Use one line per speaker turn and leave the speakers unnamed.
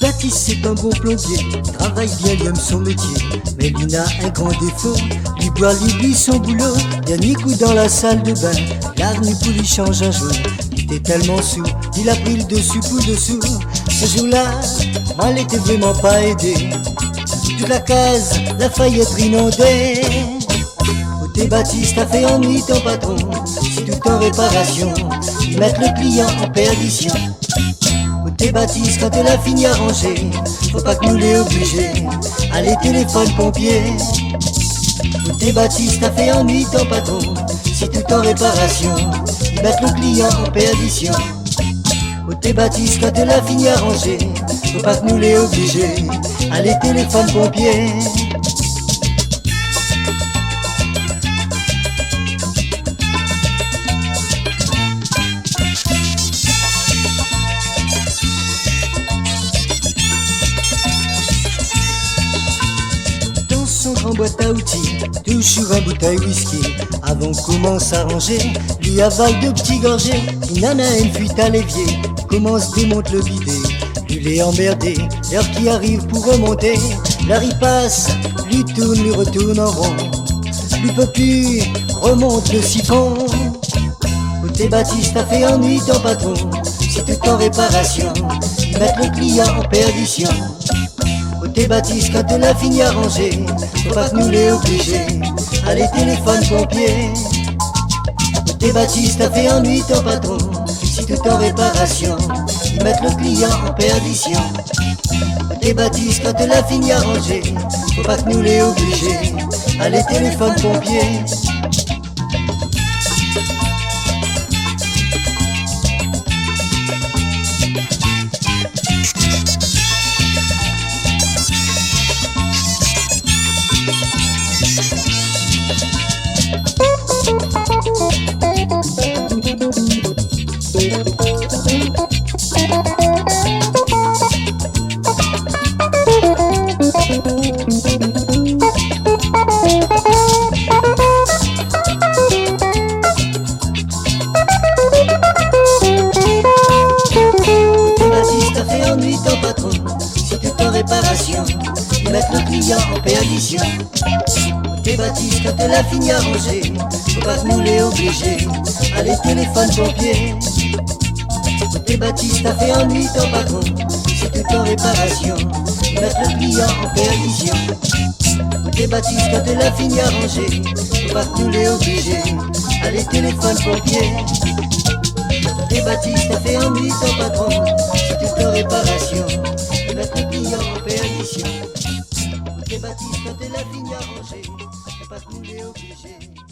Baptiste c'est un bon plombier, travaille bien, il aime son métier. Mais Lina a un grand défaut, lui boire, lui dit son boulot. Dernier coup dans la salle de bain, l'avenue pour lui change un jour. Il était tellement sourd, il a pris le dessus pour dessous. Ce jour-là, moi elle était vraiment pas aidée. Toute la case, la faillite inondée. Côté Baptiste a fait ennui ton patron, c'est tout en réparation, ils mettent le client en perdition. Côté Baptiste, quand elle a fini à ranger, faut pas que nous les obliger. Allez, téléphone pompier. Côté Baptiste a fait ennui ton patron, c'est tout en réparation, ils mettent le client en perdition. Côté Baptiste, quand elle a fini à ranger, faut pas que nous les obliger. Allez, téléphone pompier. Son grand boîte à outils, toujours un bouteille whisky. Avant qu'on commence à ranger, lui avale de petits gorgées. Une nana a une fuite à l'évier, commence démonte le bidet. Lui l'est emmerdé, l'heure qui arrive pour remonter. L'heure y passe, lui tourne, lui retourne en rond. Lui peut plus, remonte le siphon. Côté Baptiste a fait ennui ton patron, c'est tout en réparation, ils mettent le client en perdition. Côté Baptiste, quand elle a fini à ranger, faut pas que nous les obliger. Allez, téléphone pompier. Côté Baptiste a fait ennui ton patron, c'est tout en réparation, ils mettent le client en perdition. Côté Baptiste, quand elle a fini à ranger, faut pas que nous les obliger. Allez, téléphone pompier. Ton patron, c'est tout en réparation, ils mettent le client en perdition. Côté Baptiste, quand elle a fini à ranger, faut pas que nous les obliger. Allez, téléphone pompier. Côté Baptiste a fait ennui ton patron, c'est tout en réparation, ils mettent le client en perdition. Côté Baptiste, quand elle a fini à ranger, faut pas que nous les obliger. Allez, téléphone pompier. Côté Baptiste a fait ennui ton patron, c'est tout en réparation, ils mettent le client en perdition. Côté Baptiste, quand elle a fini à ranger, faut pas que nous les obliger.